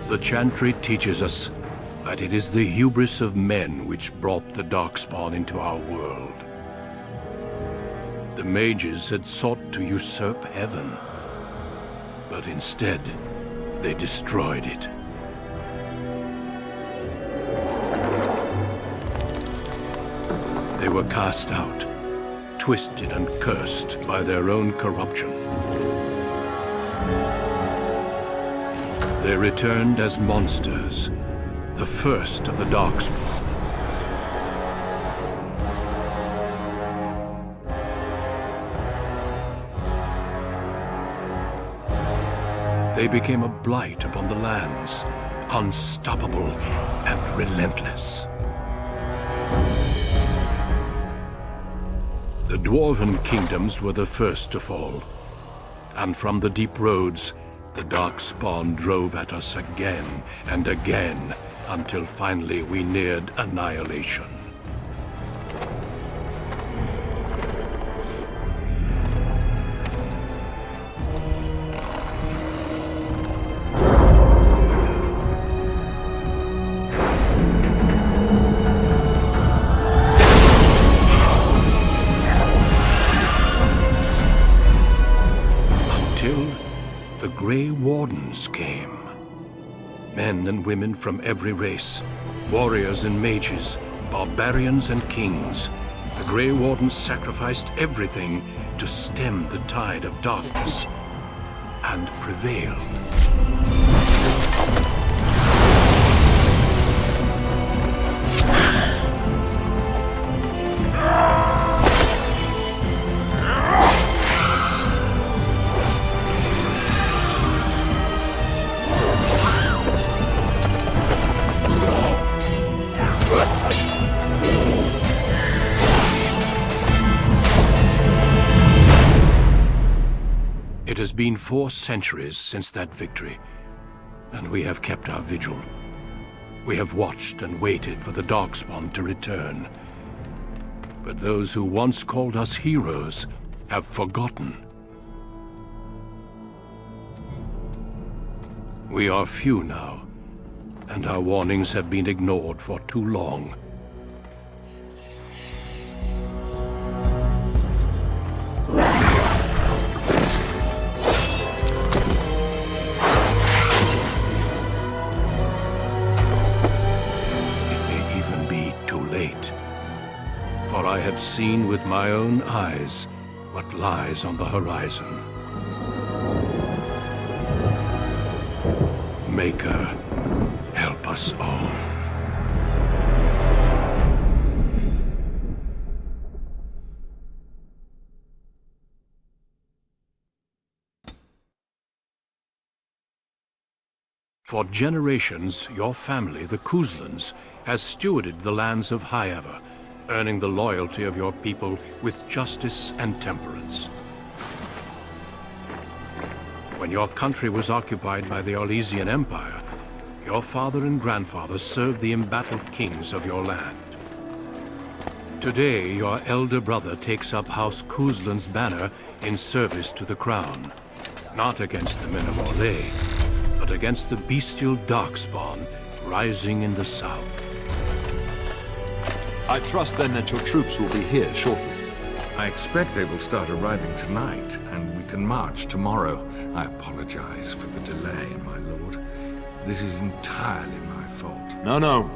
The Chantry teaches us that it is the hubris of men which brought the darkspawn into our world. The mages had sought to usurp heaven, but instead, they destroyed it. They were cast out, twisted and cursed by their own corruption. They returned as monsters, the first of the darkspawn. They became a blight upon the lands, unstoppable and relentless. The dwarven kingdoms were the first to fall, and from the deep roads, the darkspawn drove at us again and again, until finally we neared annihilation. The Grey Wardens came. Men and women from every race, warriors and mages, barbarians and kings. The Grey Wardens sacrificed everything to stem the tide of darkness, and prevailed. It has been 4 centuries since that victory, and we have kept our vigil. We have watched and waited for the darkspawn to return. But those who once called us heroes have forgotten. We are few now, and our warnings have been ignored for too long. For I have seen with my own eyes what lies on the horizon. Maker, help us all. For generations, your family, the Kuzlans, has stewarded the lands of Highever, earning the loyalty of your people with justice and temperance. When your country was occupied by the Orlesian Empire, your father and grandfather served the embattled kings of your land. Today, your elder brother takes up House Kuzlan's banner in service to the crown, not against the men of Orlais, but against the bestial darkspawn rising in the south. I trust then that your troops will be here shortly. I expect they will start arriving tonight, and we can march tomorrow. I apologize for the delay, my lord. This is entirely my fault. No.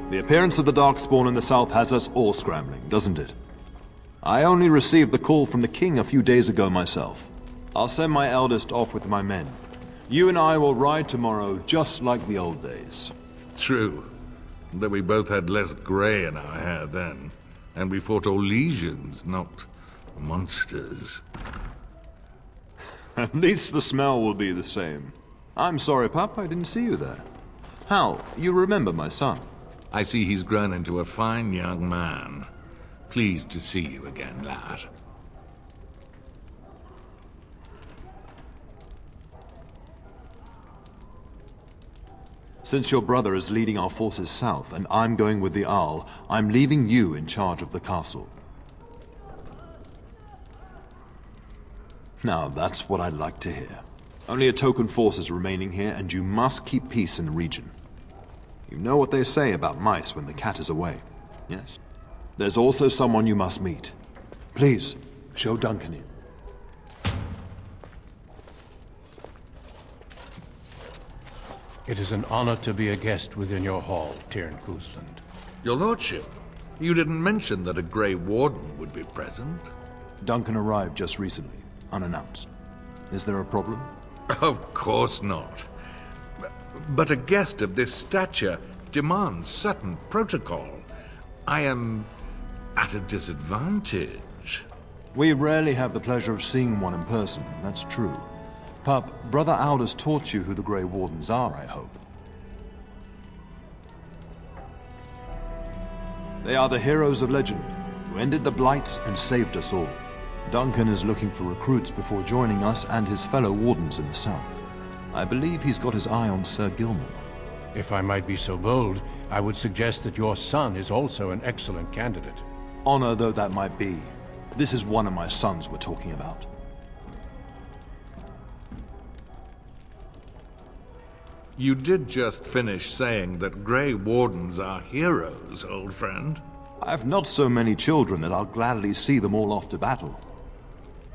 The appearance of the darkspawn in the south has us all scrambling, doesn't it? I only received the call from the king a few days ago myself. I'll send my eldest off with my men. You and I will ride tomorrow just like the old days. True. Though we both had less grey in our hair then, and we fought Orlesians, not monsters. At least the smell will be the same. I'm sorry, Pup, I didn't see you there. Hal, you remember my son? I see he's grown into a fine young man. Pleased to see you again, lad. Since your brother is leading our forces south, and I'm going with the Owl, I'm leaving you in charge of the castle. Now, that's what I'd like to hear. Only a token force is remaining here, and you must keep peace in the region. You know what they say about mice when the cat is away, yes? There's also someone you must meet. Please, show Duncan in. It is an honor to be a guest within your hall, Tyrn Cousland. Your lordship, you didn't mention that a Grey Warden would be present. Duncan arrived just recently, unannounced. Is there a problem? Of course not. But a guest of this stature demands certain protocol. I am at a disadvantage. We rarely have the pleasure of seeing one in person, that's true. Pup, Brother Aldous taught you who the Grey Wardens are, I hope. They are the heroes of legend, who ended the Blights and saved us all. Duncan is looking for recruits before joining us and his fellow Wardens in the south. I believe he's got his eye on Sir Gilmore. If I might be so bold, I would suggest that your son is also an excellent candidate. Honor though that might be, this is one of my sons we're talking about. You did just finish saying that Grey Wardens are heroes, old friend. I have not so many children that I'll gladly see them all off to battle.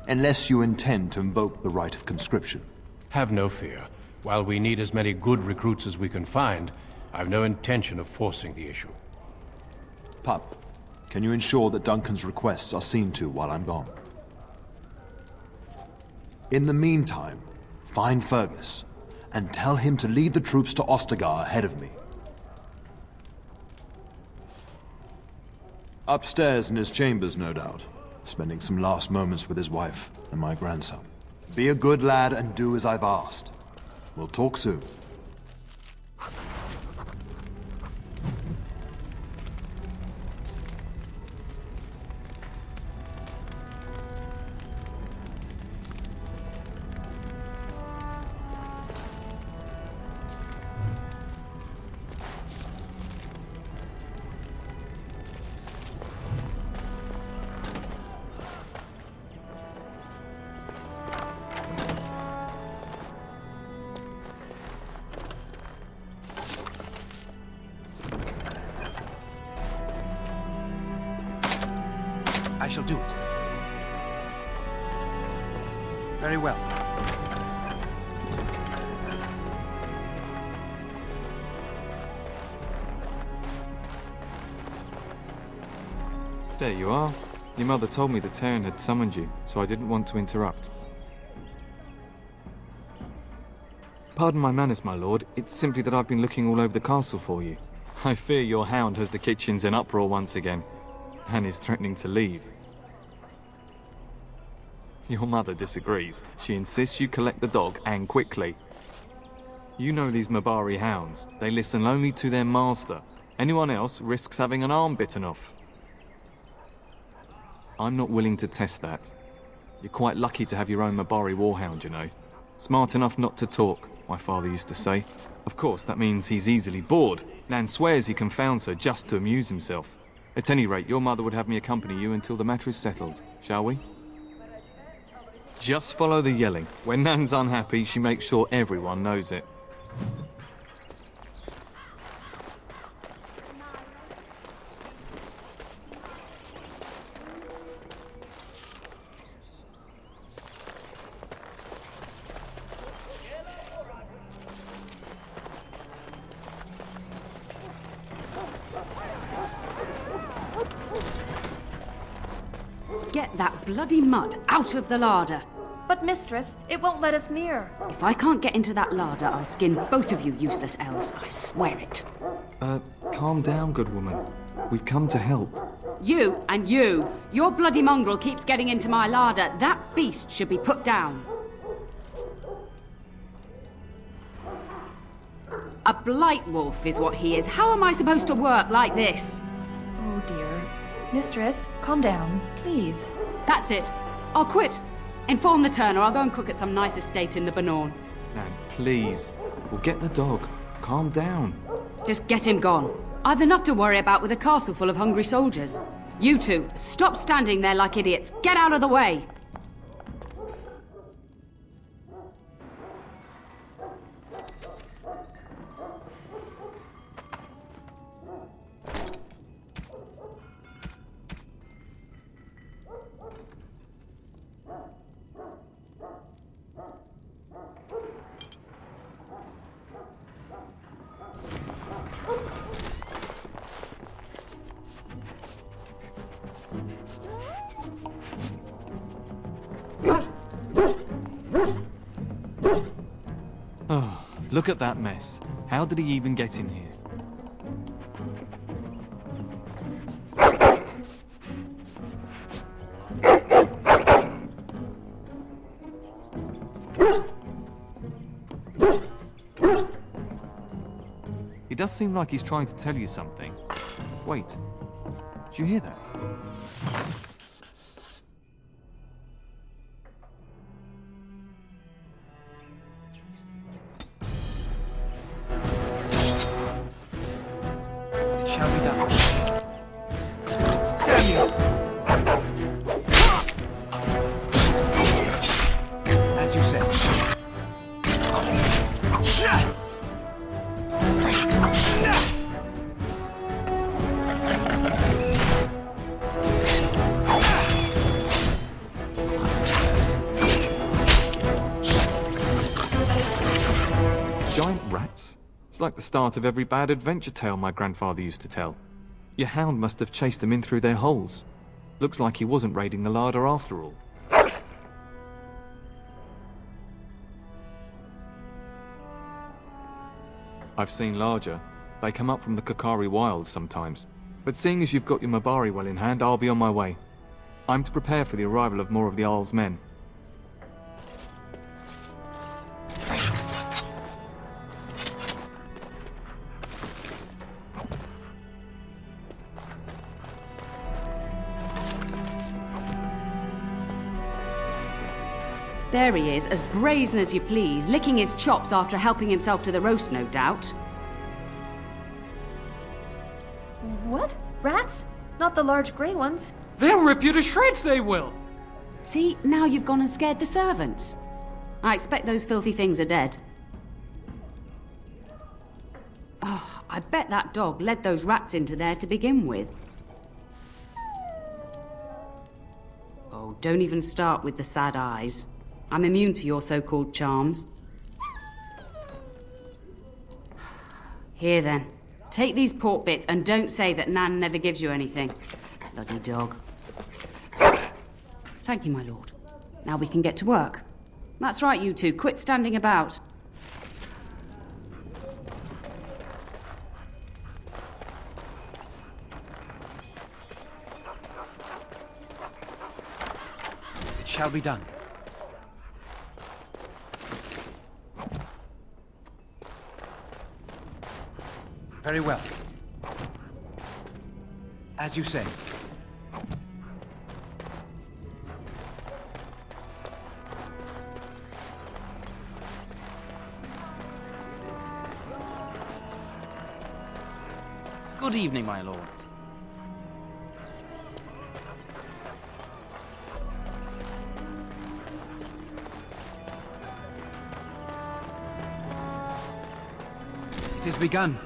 Unless you intend to invoke the right of conscription. Have no fear. While we need as many good recruits as we can find, I've no intention of forcing the issue. Pup, can you ensure that Duncan's requests are seen to while I'm gone? In the meantime, find Fergus, and tell him to lead the troops to Ostagar ahead of me. Upstairs in his chambers, no doubt, spending some last moments with his wife and my grandson. Be a good lad and do as I've asked. We'll talk soon. I shall do it. Very well. There you are. Your mother told me the Terran had summoned you, so I didn't want to interrupt. Pardon my manners, my lord. It's simply that I've been looking all over the castle for you. I fear your hound has the kitchens in uproar once again, and is threatening to leave. Your mother disagrees. She insists you collect the dog, and quickly. You know these Mabari hounds. They listen only to their master. Anyone else risks having an arm bitten off. I'm not willing to test that. You're quite lucky to have your own Mabari warhound, you know. Smart enough not to talk, my father used to say. Of course, that means he's easily bored. Nan swears he confounds her just to amuse himself. At any rate, your mother would have me accompany you until the matter is settled, shall we? Just follow the yelling. When Nan's unhappy, she makes sure everyone knows it. Get that bloody mutt out of the larder. But mistress, it won't let us near. If I can't get into that larder, I'll skin both of you useless elves, I swear it. Calm down, good woman. We've come to help. You and you. Your bloody mongrel keeps getting into my larder. That beast should be put down. A blight wolf is what he is. How am I supposed to work like this? Oh dear. Mistress, calm down, please. That's it. I'll quit. Inform the turner. I'll go and cook at some nice estate in the Banorn. Nan, please. We'll get the dog. Calm down. Just get him gone. I've enough to worry about with a castle full of hungry soldiers. You two, stop standing there like idiots. Get out of the way. Look at that mess. How did he even get in here? He does seem like he's trying to tell you something. Wait, did you hear that? It shall be done. Damn you! As you said. Giant rats? It's like the start of every bad adventure tale my grandfather used to tell. Your hound must have chased them in through their holes. Looks like he wasn't raiding the larder after all. I've seen larger. They come up from the Kakari wilds sometimes. But seeing as you've got your Mabari well in hand, I'll be on my way. I'm to prepare for the arrival of more of the Arl's men. There he is, as brazen as you please, licking his chops after helping himself to the roast, no doubt. What? Rats? Not the large grey ones? They'll rip you to shreds, they will! See, now you've gone and scared the servants. I expect those filthy things are dead. Oh, I bet that dog led those rats into there to begin with. Oh, don't even start with the sad eyes. I'm immune to your so-called charms. Here then, take these pork bits and don't say that Nan never gives you anything. Bloody dog. Thank you, my lord. Now we can get to work. That's right, you two. Quit standing about. It shall be done. Very well. As you say. Good evening, my lord. It is begun.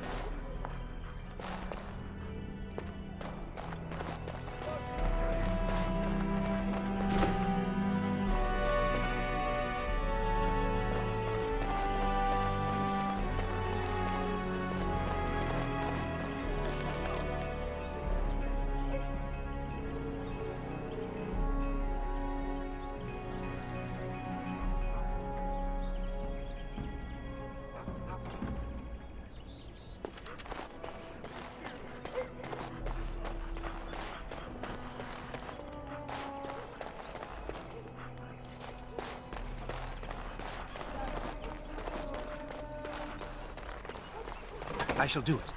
I shall do it.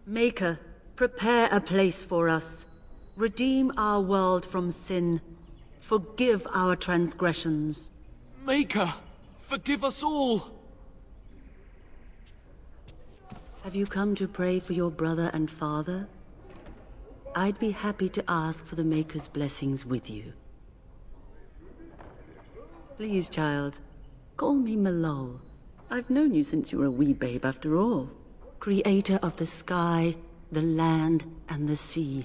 Maker, prepare a place for us. Redeem our world from sin. Forgive our transgressions. Maker, forgive us all! Have you come to pray for your brother and father? I'd be happy to ask for the Maker's blessings with you. Please, child, call me Malol. I've known you since you were a wee babe after all. Creator of the sky, the land, and the sea.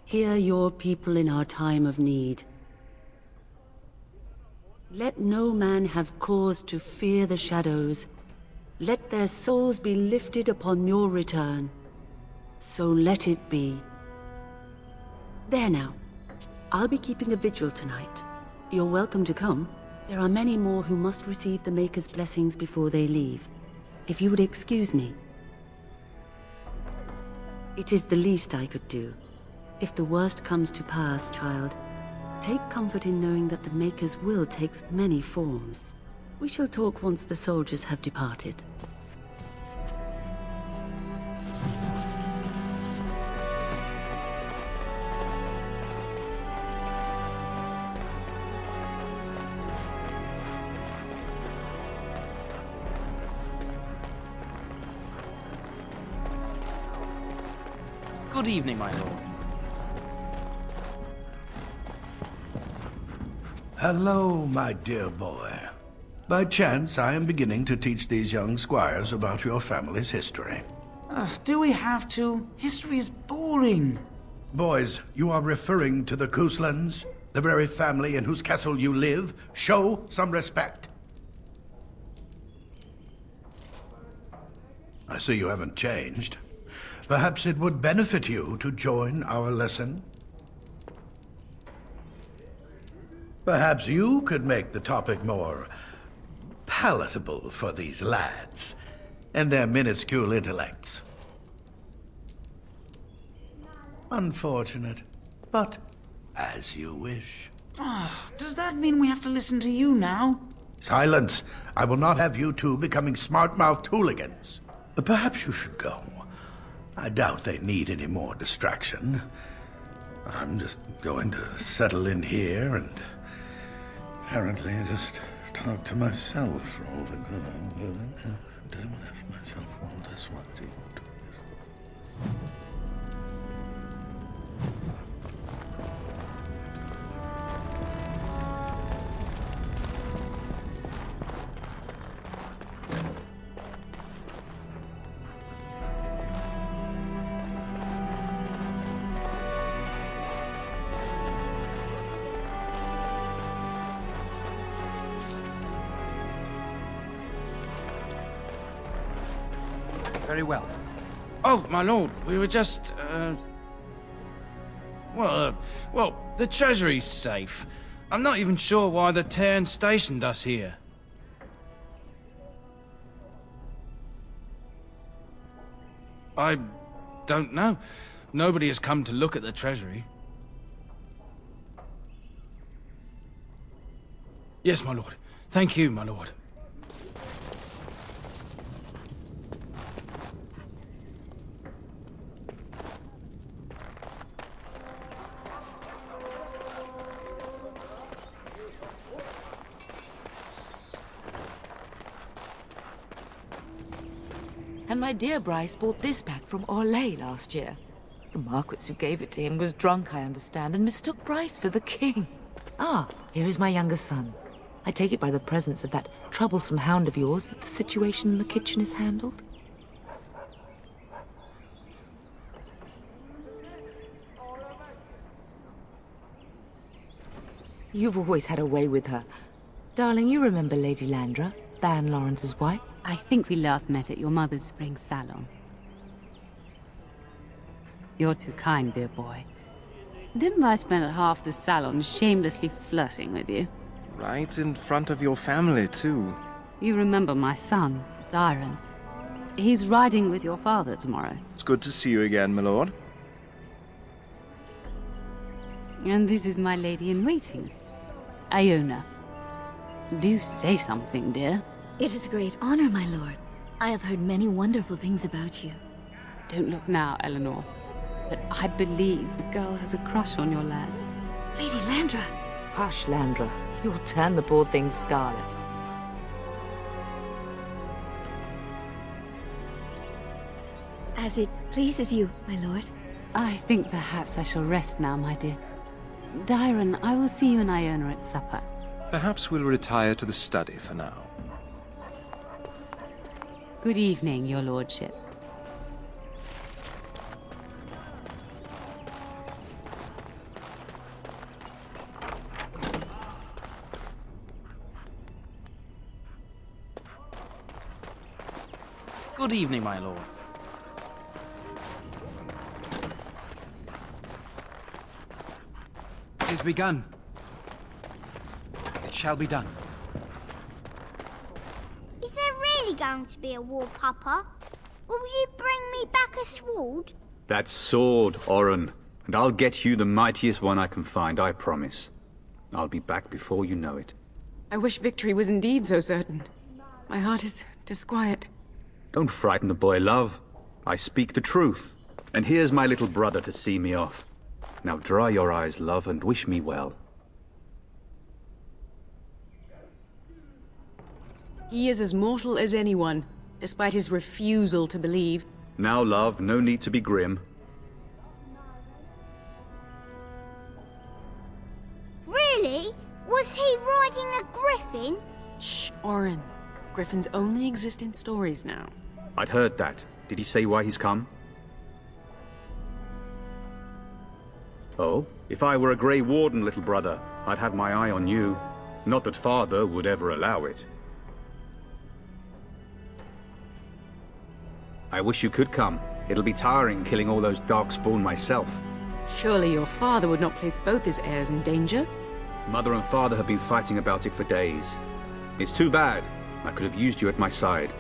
Hear your people in our time of need. Let no man have cause to fear the shadows. Let their souls be lifted upon your return. So let it be. There now. I'll be keeping a vigil tonight. You're welcome to come. There are many more who must receive the Maker's blessings before they leave. If you would excuse me. It is the least I could do. If the worst comes to pass, child, take comfort in knowing that the Maker's will takes many forms. We shall talk once the soldiers have departed. Good evening, my lord. Hello, my dear boy. By chance, I am beginning to teach these young squires about your family's history. Do we have to? History is boring. Boys, you are referring to the Couslands, the very family in whose castle you live. Show some respect. I see you haven't changed. Perhaps it would benefit you to join our lesson. Perhaps you could make the topic more palatable for these lads and their minuscule intellects. Unfortunate, but as you wish. Does that mean we have to listen to you now? Silence! I will not have you two becoming smart-mouthed hooligans. Perhaps you should go. I doubt they need any more distraction. I'm just going to settle in here and apparently just talk to myself for all the good I'm doing. Damn it, myself all this what do you do this? Very well. Oh, my lord, we were just, well, the treasury's safe. I'm not even sure why the Tairn stationed us here. I don't know. Nobody has come to look at the treasury. Yes, my lord. Thank you, my lord. And my dear Bryce bought this back from Orlais last year. The Marquis who gave it to him was drunk, I understand, and mistook Bryce for the king. Ah, here is my younger son. I take it by the presence of that troublesome hound of yours that the situation in the kitchen is handled? You've always had a way with her. Darling, you remember Lady Landra, Ban Lawrence's wife? I think we last met at your mother's spring salon. You're too kind, dear boy. Didn't I spend half the salon shamelessly flirting with you? Right in front of your family, too. You remember my son, Dyron. He's riding with your father tomorrow. It's good to see you again, my lord. And this is my lady-in-waiting, Iona. Do say something, dear. It is a great honor, my lord. I have heard many wonderful things about you. Don't look now, Eleanor. But I believe the girl has a crush on your lad. Lady Landra! Hush, Landra. You'll turn the poor thing scarlet. As it pleases you, my lord. I think perhaps I shall rest now, my dear. Dyron, I will see you and Iona at supper. Perhaps we'll retire to the study for now. Good evening, your lordship. Good evening, my lord. It is begun. shall be done. Is there really going to be a war, Papa? Will you bring me back a sword? That sword, Oren. And I'll get you the mightiest one I can find, I promise. I'll be back before you know it. I wish victory was indeed so certain. My heart is disquiet. Don't frighten the boy, love. I speak the truth. And here's my little brother to see me off. Now dry your eyes, love, and wish me well. He is as mortal as anyone, despite his refusal to believe. Now, love, no need to be grim. Really? Was he riding a griffin? Shh, Oren. Griffins only exist in stories now. I'd heard that. Did he say why he's come? Oh, if I were a Grey Warden, little brother, I'd have my eye on you. Not that Father would ever allow it. I wish you could come. It'll be tiring killing all those darkspawn myself. Surely your father would not place both his heirs in danger? Mother and Father have been fighting about it for days. It's too bad. I could have used you at my side.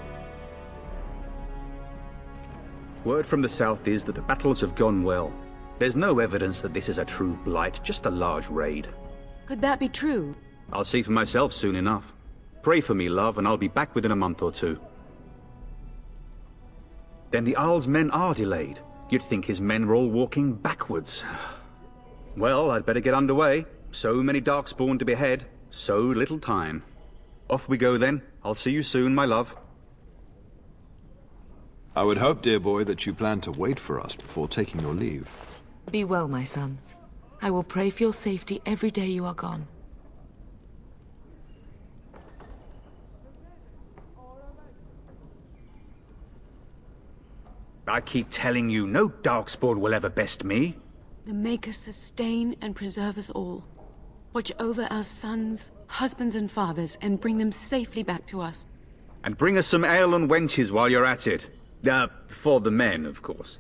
Word from the south is that the battles have gone well. There's no evidence that this is a true blight, just a large raid. Could that be true? I'll see for myself soon enough. Pray for me, love, and I'll be back within a month or two. Then the Jarl's men are delayed. You'd think his men were all walking backwards. Well, I'd better get underway. So many darkspawn to behead, so little time. Off we go then. I'll see you soon, my love. I would hope, dear boy, that you plan to wait for us before taking your leave. Be well, my son. I will pray for your safety every day you are gone. I keep telling you, no darkspawn will ever best me. The Maker sustain and preserve us all. Watch over our sons, husbands and fathers, and bring them safely back to us. And bring us some ale and wenches while you're at it. For the men, of course.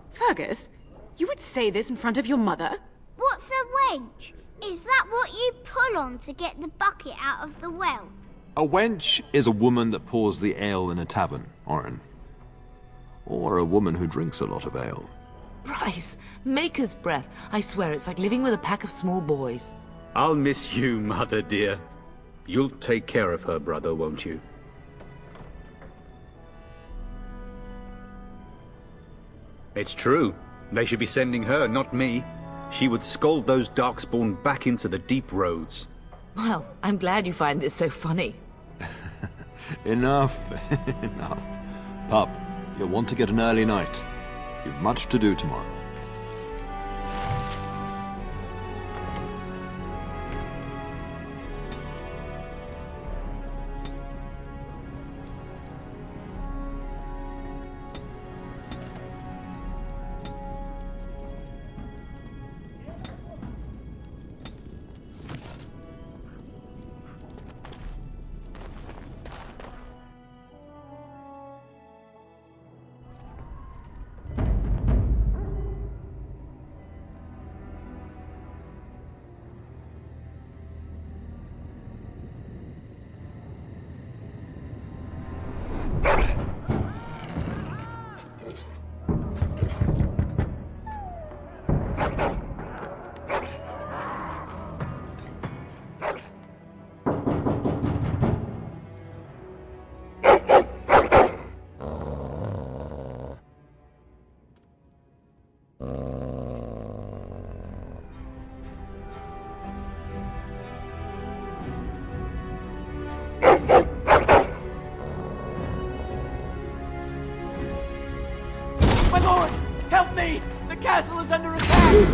Fergus, you would say this in front of your mother? What's a wench? Is that what you pull on to get the bucket out of the well? A wench is a woman that pours the ale in a tavern, Oren. Or a woman who drinks a lot of ale. Bryce, Maker's breath. I swear it's like living with a pack of small boys. I'll miss you, mother dear. You'll take care of her, brother, won't you? It's true. They should be sending her, not me. She would scold those darkspawn back into the deep roads. Well, I'm glad you find this so funny. Enough. Enough. Pup, you'll want to get an early night. You've much to do tomorrow. My lord! Help me! The castle is under attack!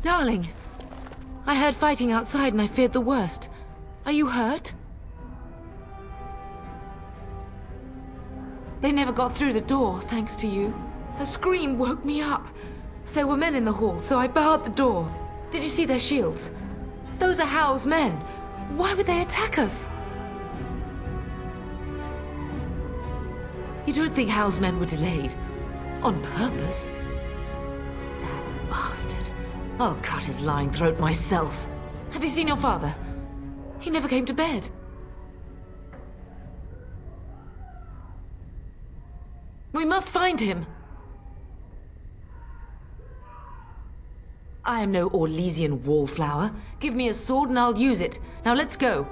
Darling, I heard fighting outside and I feared the worst. Are you hurt? They never got through the door, thanks to you. A scream woke me up. There were men in the hall, so I barred the door. Did you see their shields? Those are Howe's men. Why would they attack us? You don't think Howe's men were delayed? On purpose? That bastard. I'll cut his lying throat myself. Have you seen your father? He never came to bed. We must find him. I am no Orlesian wallflower. Give me a sword and I'll use it. Now let's go.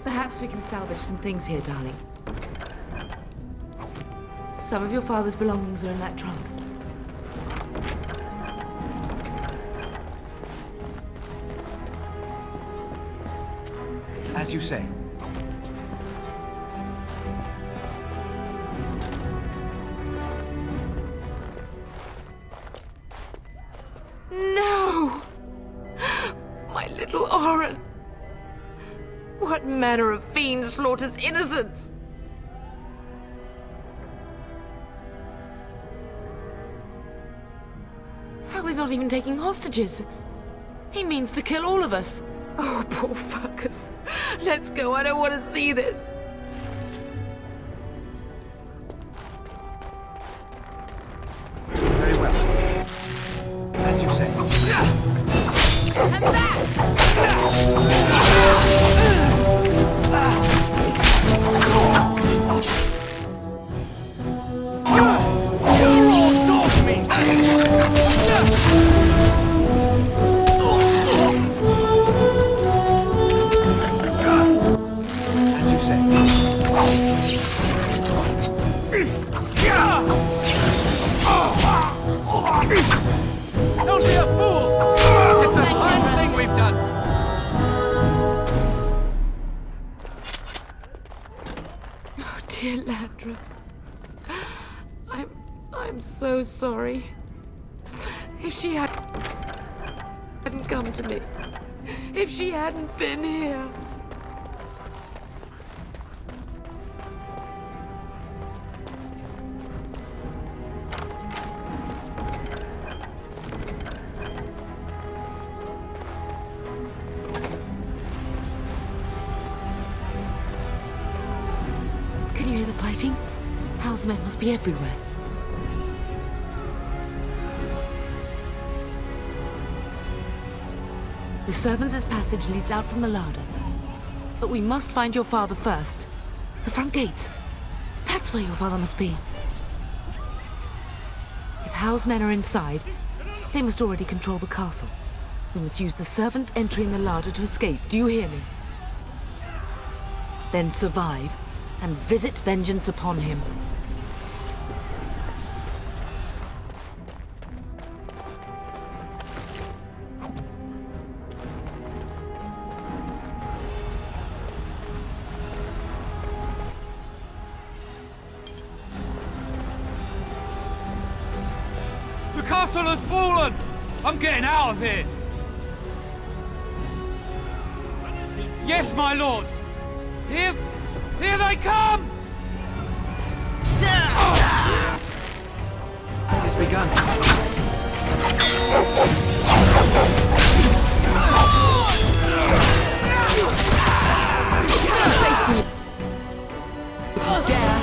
Perhaps we can salvage some things here, darling. Some of your father's belongings are in that trunk. As you say. No! My little Oren! What manner of fiend slaughters innocents? How is not even taking hostages? He means to kill all of us. Oh, poor fuckers. Let's go, I don't want to see this. Very well. As you say. I'm back! Don't be a fool! It's a fine thing we've done! Oh, dear Landra. I'm so sorry. If she hadn't come to me, if she hadn't been here. Can you hear the fighting? Howe's men must be everywhere. The servants' passage leads out from the larder. But we must find your father first. The front gates. That's where your father must be. If Howe's men are inside, they must already control the castle. We must use the servants entering the larder to escape. Do you hear me? Then survive and visit vengeance upon him. The castle has fallen! I'm getting out of here! Yes, my lord! Here they come! It has begun. Face me! If you dare!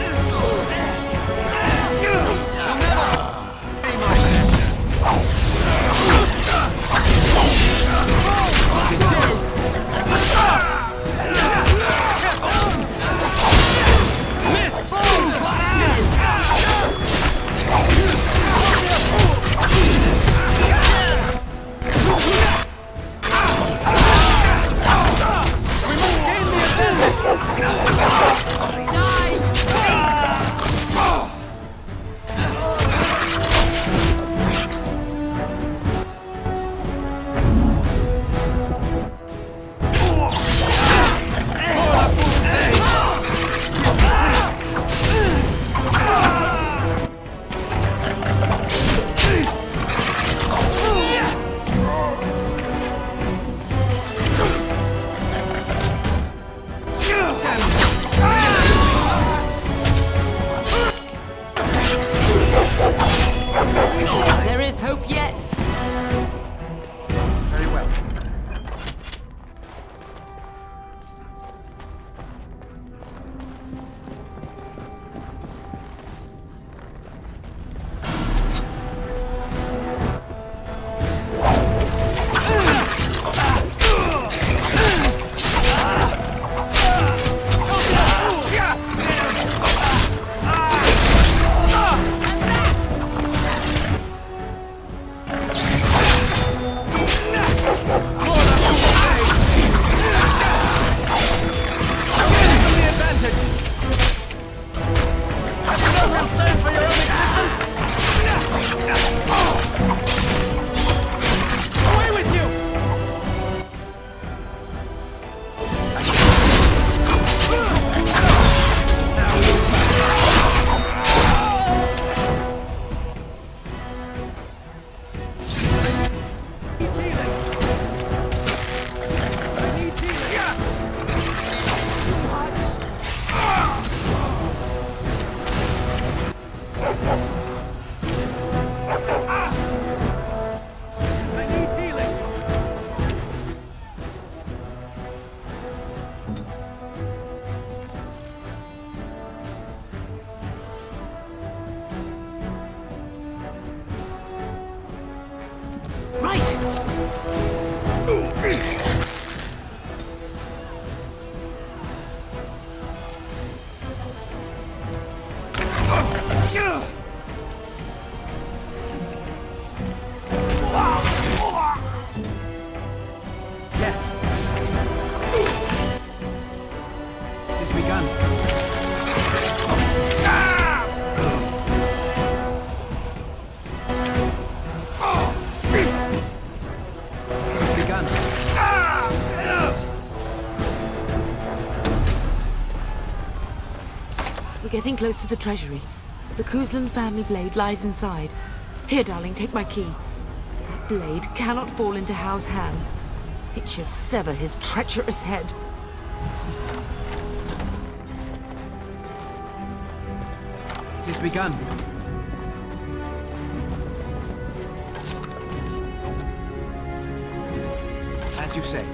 There is hope yet. Very well. Getting close to the treasury. The Kuzlan family blade lies inside. Here, darling, take my key. That blade cannot fall into Hao's hands. It should sever his treacherous head. It has begun. As you say.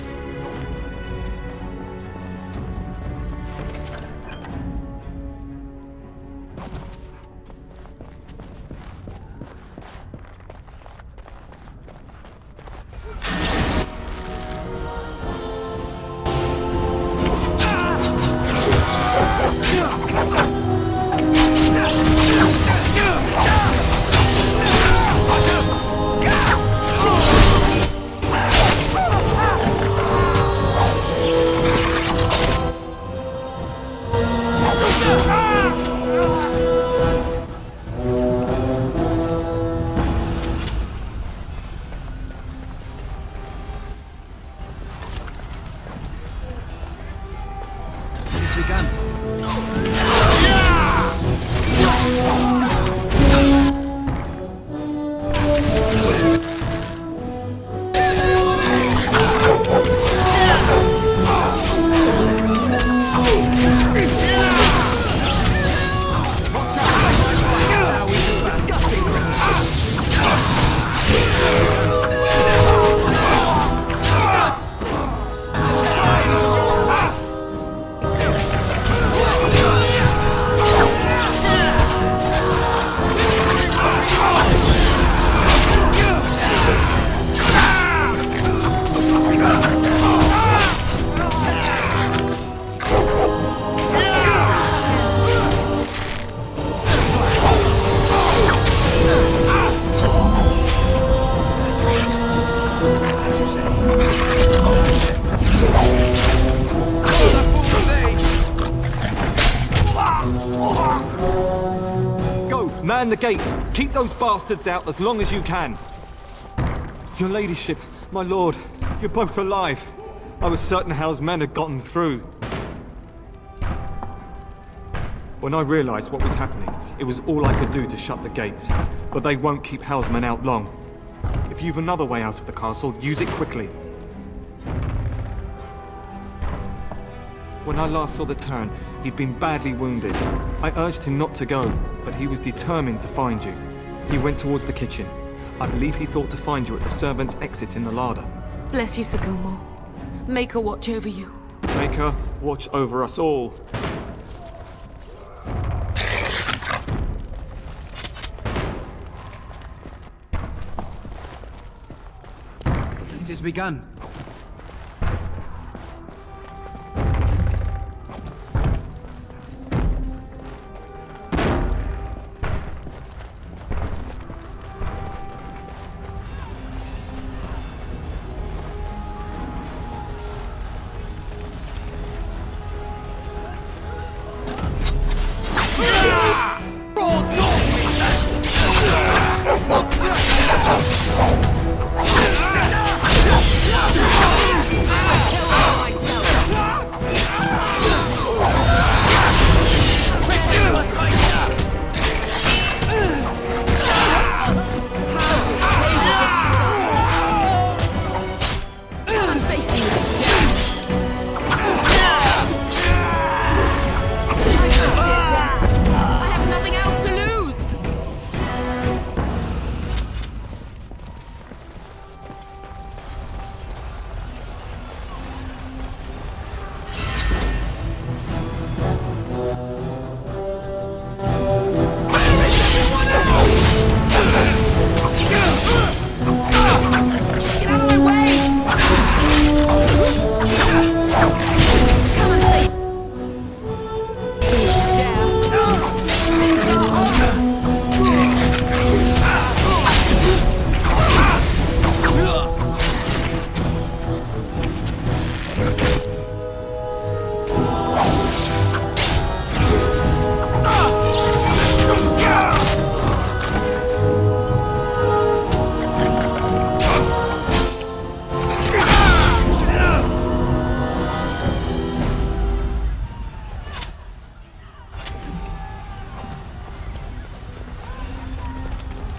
Man the gate! Keep those bastards out as long as you can! Your ladyship, my lord, you're both alive. I was certain Hal's men had gotten through. When I realized what was happening, it was all I could do to shut the gates. But they won't keep Hal's men out long. If you've another way out of the castle, use it quickly. When I last saw the Turn, he'd been badly wounded. I urged him not to go, but he was determined to find you. He went towards the kitchen. I believe he thought to find you at the servants' exit in the larder. Bless you, Sir Gilmore. Make her watch over you. Make her watch over us all. It has begun.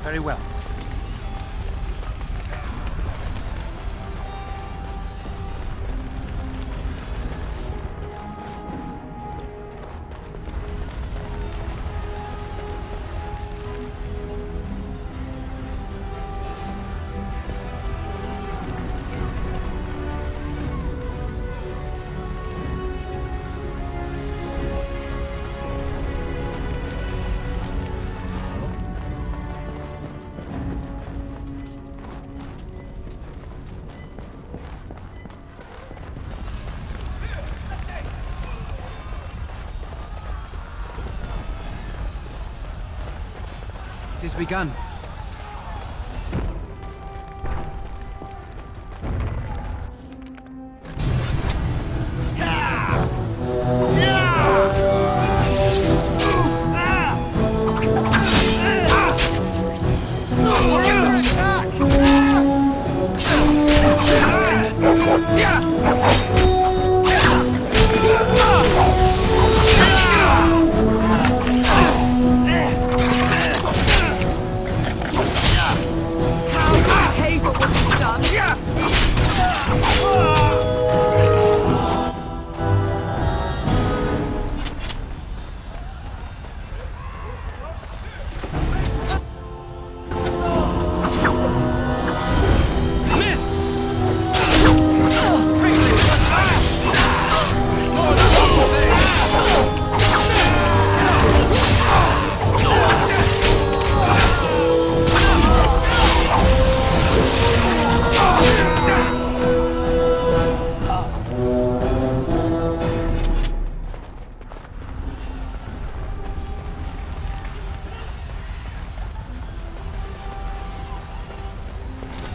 Very well. It has begun.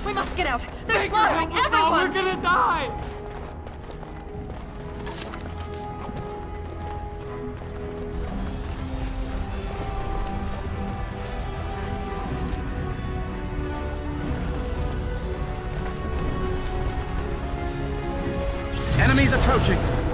We must get out! They're slaughtering everyone! We're gonna die! approaching.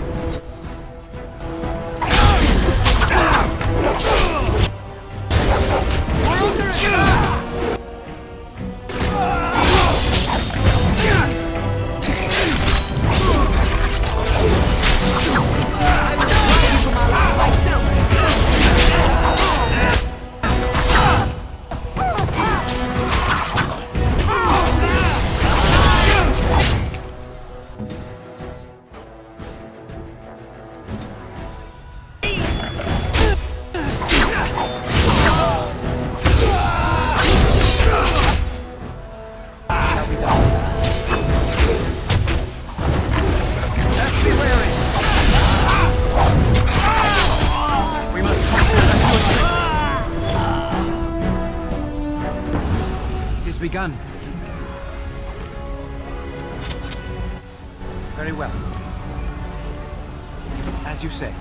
Begun. Very well. As you say.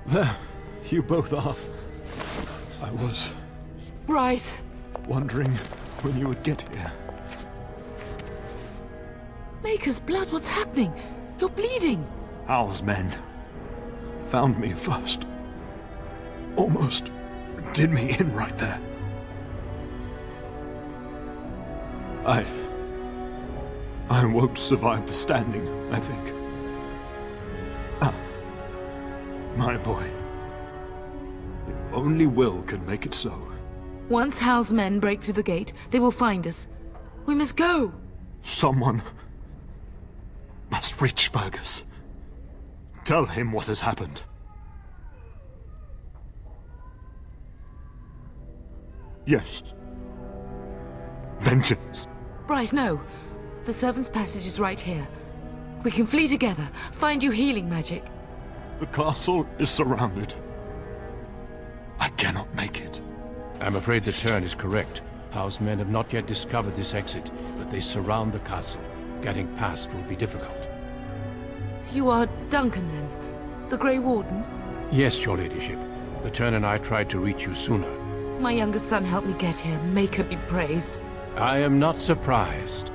There, you both are. I was Bryce! wondering when you would get here. Maker's blood, what's happening? You're bleeding! Hal's men found me first. Almost did me in right there. I won't survive the standing, I think. Ah, my boy. If only Will could make it so. Once Hal's men break through the gate, they will find us. We must go! Someone must reach Burgess. Tell him what has happened. Yes. Vengeance. Bryce, no. The servant's passage is right here. We can flee together, find you healing magic. The castle is surrounded. I cannot make it. I'm afraid the Turn is correct. House men have not yet discovered this exit, but they surround the castle. Getting past will be difficult. You are Duncan, then? The Grey Warden? Yes, your ladyship. The Turn and I tried to reach you sooner. My younger son helped me get here. Maker be praised. I am not surprised.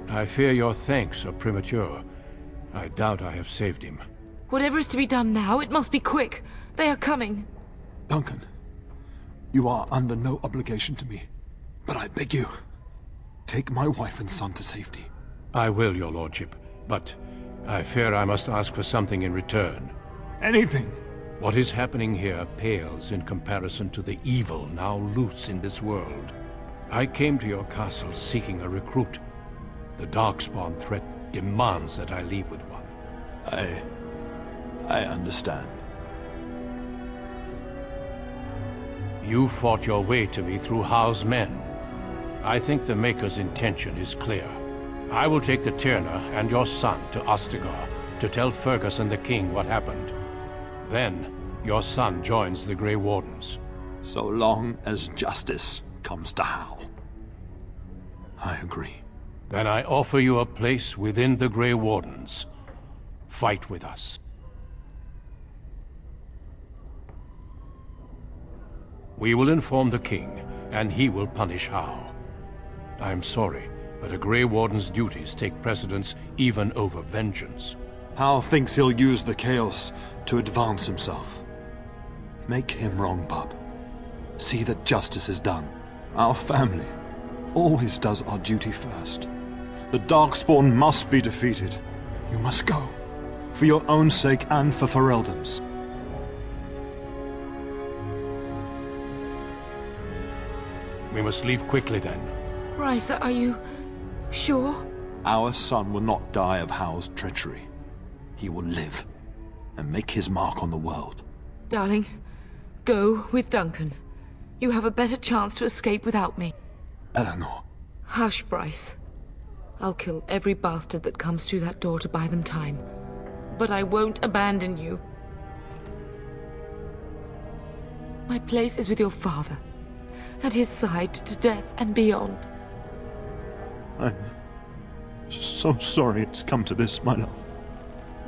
I fear your thanks are premature. I doubt I have saved him. Whatever is to be done now, it must be quick. They are coming. Duncan, you are under no obligation to me. But I beg you, take my wife and son to safety. I will, your lordship, but I fear I must ask for something in return. Anything! What is happening here pales in comparison to the evil now loose in this world. I came to your castle seeking a recruit. The darkspawn threat demands that I leave with one. I understand. You fought your way to me through Howe's men. I think the Maker's intention is clear. I will take the Tyrna and your son to Ostagar to tell Fergus and the king what happened. Then, your son joins the Grey Wardens. So long as justice comes to Hal. I agree. Then I offer you a place within the Grey Wardens. Fight with us. We will inform the king, and he will punish Hal. I am sorry, but a Grey Warden's duties take precedence even over vengeance. Hal thinks he'll use the chaos to advance himself. Make him wrong, bub. See that justice is done. Our family always does our duty first. The darkspawn must be defeated. You must go. For your own sake and for Ferelden's. We must leave quickly then. Bryce, are you sure? Our son will not die of Hal's treachery. He will live and make his mark on the world. Darling, go with Duncan. You have a better chance to escape without me. Eleanor. Hush, Bryce. I'll kill every bastard that comes through that door to buy them time. But I won't abandon you. My place is with your father. At his side to death and beyond. I'm so sorry it's come to this, my love.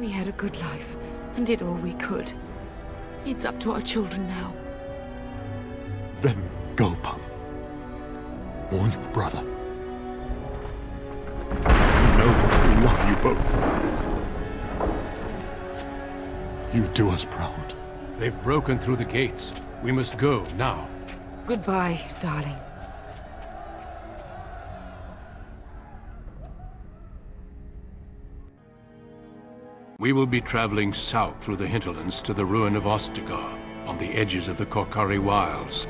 We had a good life, and did all we could. It's up to our children now. Then go, pup. Warn your brother. Know that we love you both. You do us proud. They've broken through the gates. We must go now. Goodbye, darling. We will be traveling south through the hinterlands to the ruin of Ostagar, on the edges of the Korkari Wilds.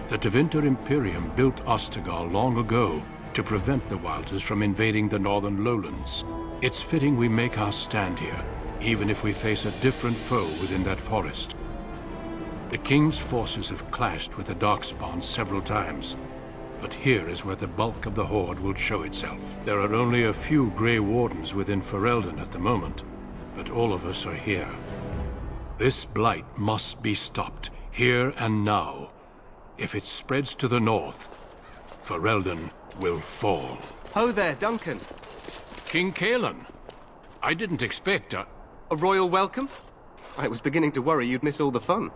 The Tevinter Imperium built Ostagar long ago to prevent the Wilders from invading the northern lowlands. It's fitting we make our stand here, even if we face a different foe within that forest. The King's forces have clashed with the darkspawn several times, but here is where the bulk of the horde will show itself. There are only a few Grey Wardens within Ferelden at the moment, but all of us are here. This blight must be stopped, here and now. If it spreads to the north, Ferelden will fall. Ho there, Duncan. King Kaelan. I didn't expect a royal welcome? I was beginning to worry you'd miss all the fun.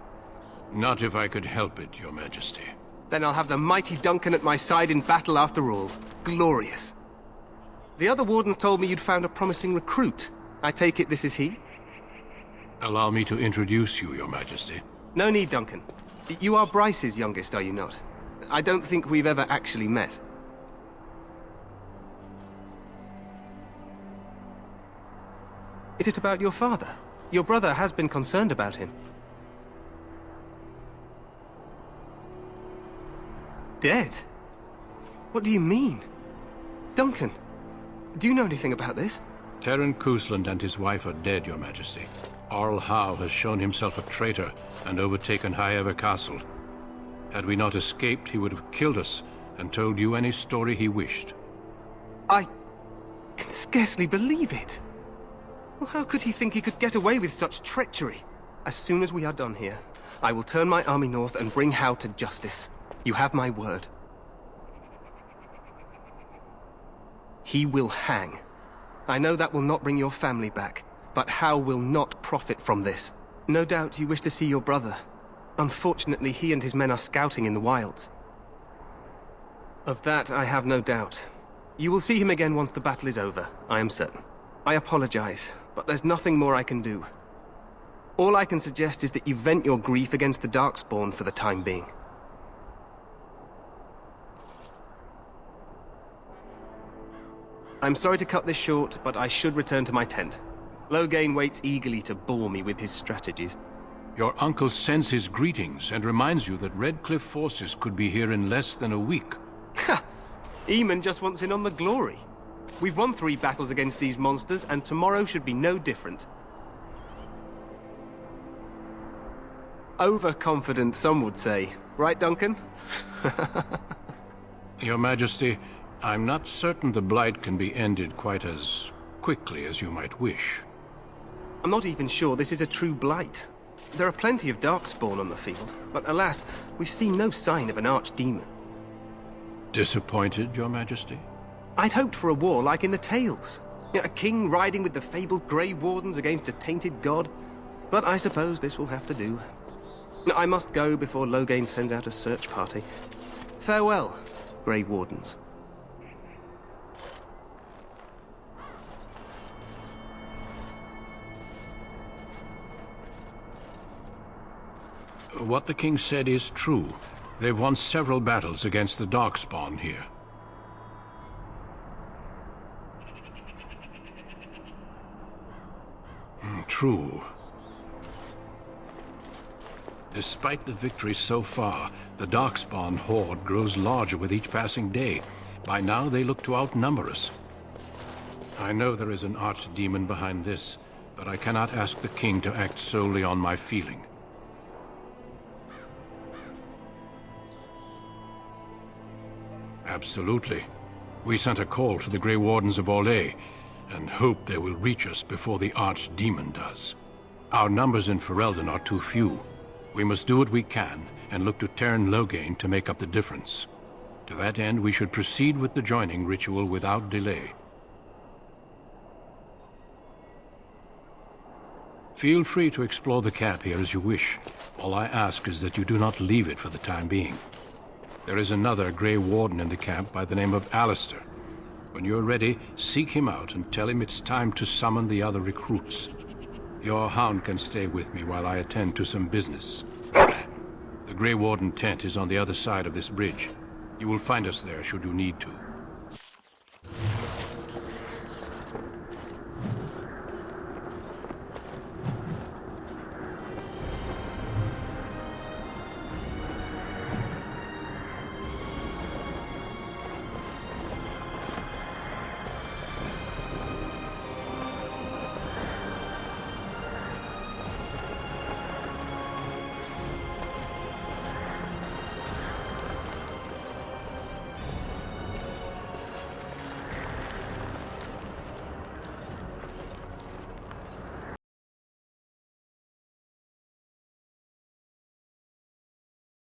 Not if I could help it, Your Majesty. Then I'll have the mighty Duncan at my side in battle after all. Glorious. The other wardens told me you'd found a promising recruit. I take it this is he? Allow me to introduce you, Your Majesty. No need, Duncan. You are Bryce's youngest, are you not? I don't think we've ever actually met. Is it about your father? Your brother has been concerned about him. Dead? What do you mean? Duncan, do you know anything about this? Terran Cousland and his wife are dead, Your Majesty. Arl Howe has shown himself a traitor and overtaken Highever Castle. Had we not escaped, he would have killed us and told you any story he wished. I can scarcely believe it. Well, how could he think he could get away with such treachery? As soon as we are done here, I will turn my army north and bring Howe to justice. You have my word. He will hang. I know that will not bring your family back, but Howe will not profit from this. No doubt you wish to see your brother. Unfortunately, he and his men are scouting in the wilds. Of that, I have no doubt. You will see him again once the battle is over, I am certain. I apologize, but there's nothing more I can do. All I can suggest is that you vent your grief against the Darkspawn for the time being. I'm sorry to cut this short, but I should return to my tent. Loghain waits eagerly to bore me with his strategies. Your uncle sends his greetings and reminds you that Redcliffe forces could be here in less than a week. Ha! Eamon just wants in on the glory. We've won 3 battles against these monsters, and tomorrow should be no different. Overconfident, some would say. Right, Duncan? Your Majesty, I'm not certain the Blight can be ended quite as quickly as you might wish. I'm not even sure this is a true Blight. There are plenty of Darkspawn on the field, but alas, we've seen no sign of an Archdemon. Disappointed, Your Majesty? I'd hoped for a war like in the tales. A king riding with the fabled Grey Wardens against a tainted god. But I suppose this will have to do. I must go before Loghain sends out a search party. Farewell, Grey Wardens. What the king said is true. They've won several battles against the Darkspawn here. True. Despite the victories so far, the Darkspawn horde grows larger with each passing day. By now, they look to outnumber us. I know there is an archdemon behind this, but I cannot ask the king to act solely on my feeling. Absolutely. We sent a call to the Grey Wardens of Orlais, and hope they will reach us before the Archdemon does. Our numbers in Ferelden are too few. We must do what we can, and look to Terran Loghain to make up the difference. To that end, we should proceed with the joining ritual without delay. Feel free to explore the camp here as you wish. All I ask is that you do not leave it for the time being. There is another Grey Warden in the camp by the name of Alistair. When you're ready, seek him out and tell him it's time to summon the other recruits. Your hound can stay with me while I attend to some business. The Grey Warden tent is on the other side of this bridge. You will find us there should you need to.